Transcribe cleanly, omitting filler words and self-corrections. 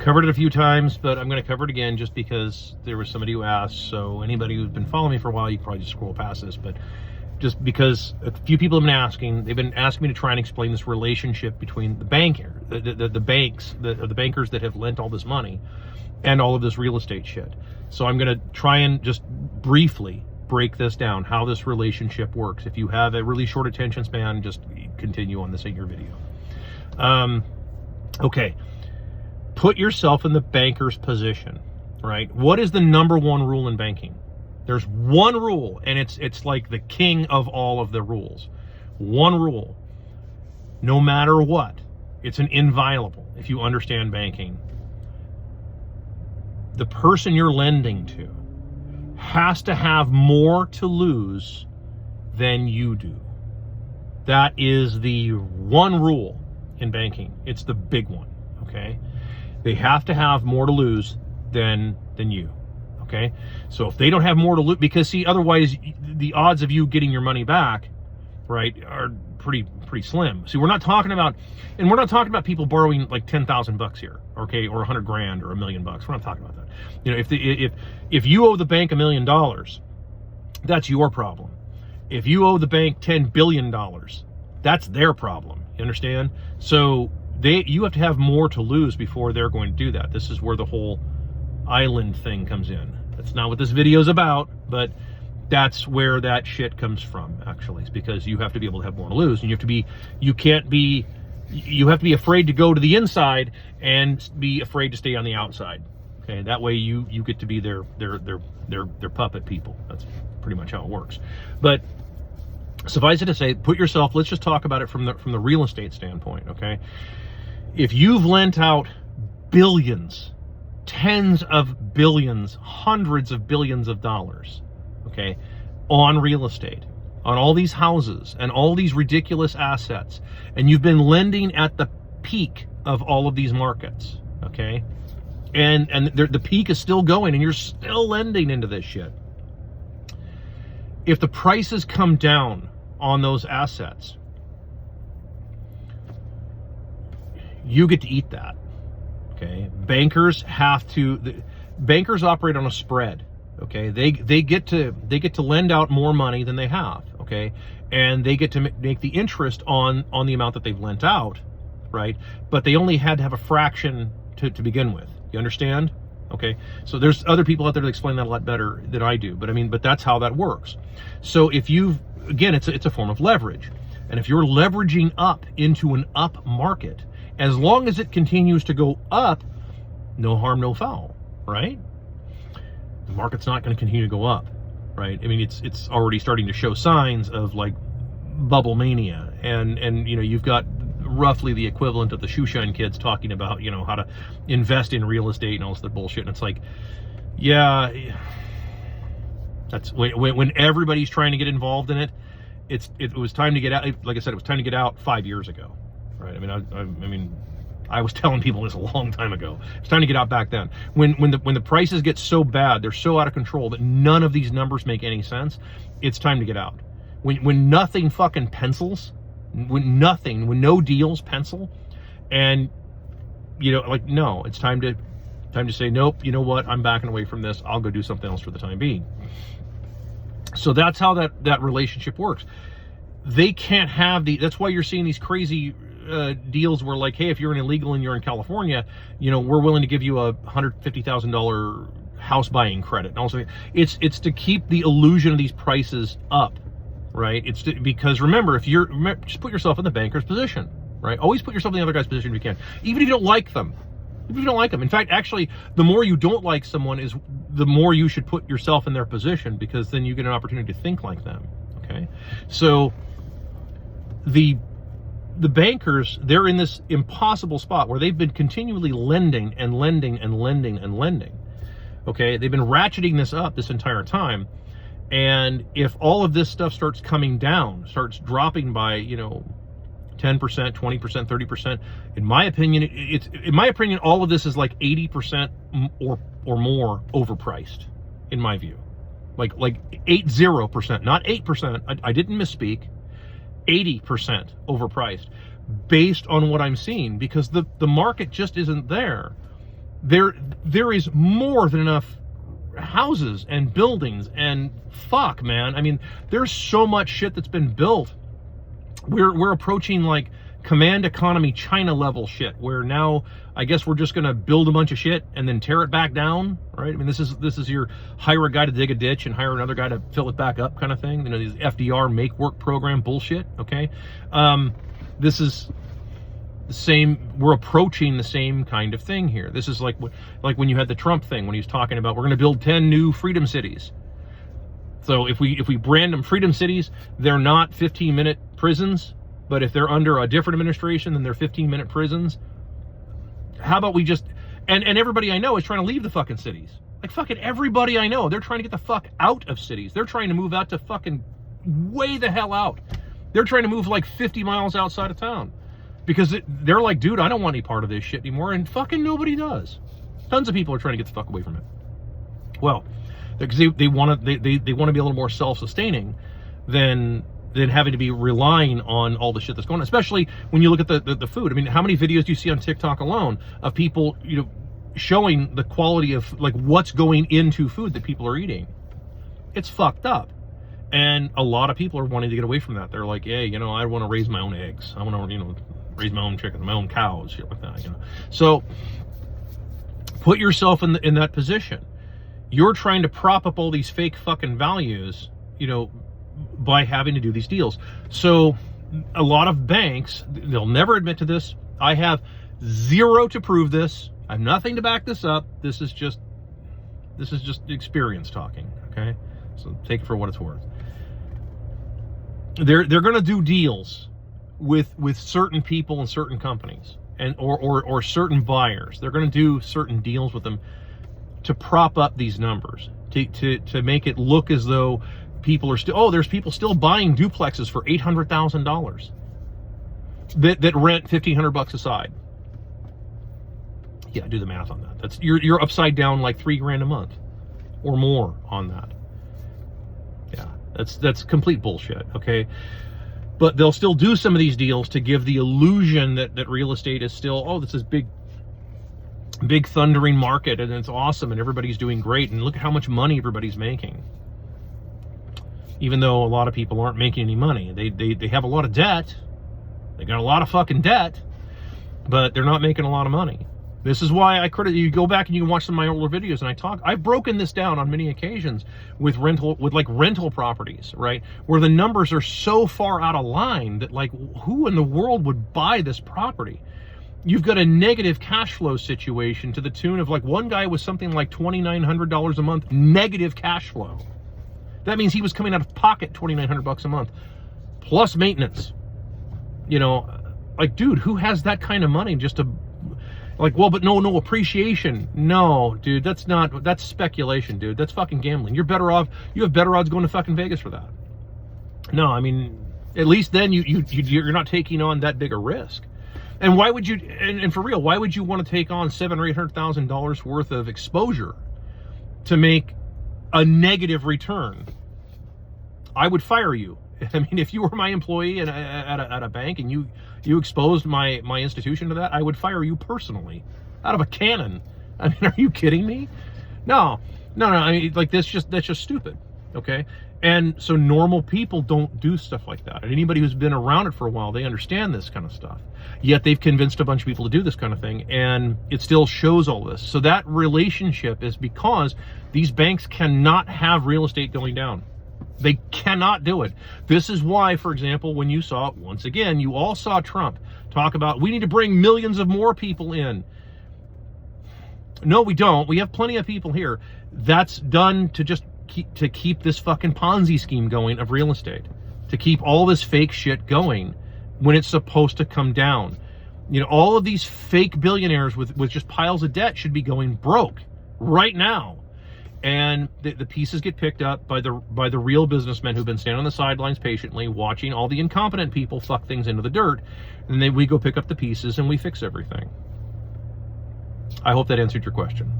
Covered it a few times, but I'm going to cover it again just because there was somebody who asked. So anybody who's been following me for a while, you can probably just scroll past this, but just because a few people have been asking, they've been asking me to try and explain this relationship between the banker, the banks, the bankers that have lent all this money and all of this real estate shit. So I'm going to try and just briefly break this down, how this relationship works. If you have a really short attention span, just continue on this in your video. Okay. Put yourself in the banker's position, right? What is the number one rule in banking? There's one rule, and it's like the king of all of the rules. One rule, no matter what, it's an inviolable if you understand banking. The person you're lending to has to have more to lose than you do. That is the one rule in banking. It's the big one, okay? They have to have more to lose than you, okay? So if they don't have more to lose, because see, otherwise the odds of you getting your money back, right, are pretty slim. See, we're not talking about people borrowing like 10,000 bucks here, okay, or 100 grand or $1 million bucks. We're not talking about that. You know, if you owe the bank $1 million, that's your problem. If you owe the bank $10 billion, that's their problem. You understand? So you have to have more to lose before they're going to do that. This is where the whole island thing comes in. That's not what this video is about, but that's where that shit comes from, actually. It's because you have to be able to have more to lose, and you have to be afraid to go to the inside and be afraid to stay on the outside. Okay, that way you get to be their puppet people. That's pretty much how it works. But suffice it to say, put yourself, let's just talk about it from the real estate standpoint, okay? If you've lent out billions, tens of billions, hundreds of billions of dollars, okay, on real estate, on all these houses and all these ridiculous assets, and you've been lending at the peak of all of these markets, okay, and the peak is still going and you're still lending into this shit. If the prices come down on those assets, you get to eat that, okay? Bankers operate on a spread, okay? They get to lend out more money than they have, okay? And they get to make the interest on the amount that they've lent out, right? But they only had to have a fraction to begin with. You understand? Okay, so there's other people out there that explain that a lot better than I do, but that's how that works. So if again, it's a form of leverage, and if you're leveraging up into an up market, as long as it continues to go up, no harm, no foul, right? The market's not going to continue to go up, right? I mean, it's already starting to show signs of like bubble mania, and you know, you've got roughly the equivalent of the shoeshine kids talking about, you know, how to invest in real estate and all this other bullshit. And it's like, yeah, that's when everybody's trying to get involved in it. It was time to get out. Like I said, it was time to get out 5 years ago, right? I mean, I was telling people this a long time ago. It's time to get out back then. When the prices get so bad, they're so out of control that none of these numbers make any sense. It's time to get out. When nothing fucking pencils, when no deals pencil, and you know, like, no, it's time to say, nope, you know what, I'm backing away from this. I'll go do something else for the time being. So that's how that relationship works. They can't have that's why you're seeing these crazy deals where, like, hey, if you're an illegal and you're in California, you know, we're willing to give you a $150,000 house buying credit. And also, it's to keep the illusion of these prices up, right? Because remember, just put yourself in the banker's position, right? Always put yourself in the other guy's position if you can, even if you don't like them. If you don't like them. In fact, actually, the more you don't like someone is the more you should put yourself in their position, because then you get an opportunity to think like them, okay? So the bankers, they're in this impossible spot where they've been continually lending and lending and lending and lending, okay? They've been ratcheting this up this entire time. And if all of this stuff starts coming down, starts dropping by, you know, 10%, 20%, 30%, in my opinion, all of this is like 80% or more overpriced, in my view. Like 80%, not 8%. I didn't misspeak. 80% overpriced based on what I'm seeing, because the market just isn't there there is more than enough houses and buildings, and fuck, man, I mean, there's so much shit that's been built. We're approaching like command economy China level shit, where now I guess we're just gonna build a bunch of shit and then tear it back down, right? I mean, this is your hire a guy to dig a ditch and hire another guy to fill it back up kind of thing. You know, these FDR make work program bullshit. Okay, this is the same. We're approaching the same kind of thing here. This is like when you had the Trump thing, when he was talking about we're going to build 10 new freedom cities. So if we brand them freedom cities, they're not 15-minute prisons, but if they're under a different administration, then they're 15-minute prisons. How about we just and everybody I know is trying to leave the fucking cities. Like fucking everybody I know, they're trying to get the fuck out of cities. They're trying to move out to fucking way the hell out. They're trying to move like 50 miles outside of town. Because they're like, dude, I don't want any part of this shit anymore, and fucking nobody does. Tons of people are trying to get the fuck away from it. Well, because they want to be a little more self-sustaining than having to be relying on all the shit that's going on. Especially when you look at the food. I mean, how many videos do you see on TikTok alone of people, you know, showing the quality of like what's going into food that people are eating? It's fucked up. And a lot of people are wanting to get away from that. They're like, hey, you know, I want to raise my own eggs. I want to, you know, raise my own chickens, my own cows, shit like that, you know. So put yourself in that position. You're trying to prop up all these fake fucking values, you know, by having to do these deals. So a lot of banks, they'll never admit to this. I have zero to prove this. I have nothing to back this up. This is just experience talking, okay? So take it for what it's worth. They're going to do deals with certain people and certain companies and or certain buyers. They're going to do certain deals with them to prop up these numbers, to make it look as though people are still, there's people still buying duplexes for $800,000 that rent $1,500 a side. Yeah, do the math on that. That's you're upside down like $3,000 a month or more on that. Yeah, that's complete bullshit. Okay. But they'll still do some of these deals to give the illusion that real estate is still, this is big thundering market and it's awesome and everybody's doing great and look at how much money everybody's making. Even though a lot of people aren't making any money. They have a lot of debt. They got a lot of fucking debt, but they're not making a lot of money. This is why you go back and you can watch some of my older videos and I've broken this down on many occasions with rental properties, right? Where the numbers are so far out of line that like, who in the world would buy this property? You've got a negative cash flow situation to the tune of like one guy was something like $2,900 a month, negative cash flow. That means he was coming out of pocket $2,900 a month plus maintenance. You know, like, dude, who has that kind of money just to, like, well, but no appreciation. No, dude, that's speculation, dude. That's fucking gambling. You're better off, you have better odds going to fucking Vegas for that. No, I mean, at least then you're not taking on that big a risk. And why would you, and for real, why would you want to take on $700,000 or $800,000 worth of exposure to make a negative return? I would fire you. I mean, if you were my employee at a bank and you exposed my institution to that, I would fire you personally, out of a cannon. I mean, are you kidding me? No. I mean, like that's just stupid. Okay, and so normal people don't do stuff like that. And anybody who's been around it for a while, they understand this kind of stuff. Yet they've convinced a bunch of people to do this kind of thing, and it still shows all this. So that relationship is because these banks cannot have real estate going down. They cannot do it. This is why, for example, when you saw, once again, you all saw Trump talk about, we need to bring millions of more people in. No, we don't. We have plenty of people here. That's done to just keep this fucking Ponzi scheme going of real estate, to keep all this fake shit going when it's supposed to come down. You know, all of these fake billionaires with just piles of debt should be going broke right now. And the pieces get picked up by the real businessmen who've been standing on the sidelines patiently watching all the incompetent people fuck things into the dirt, and then we go pick up the pieces and we fix everything. I hope that answered your question.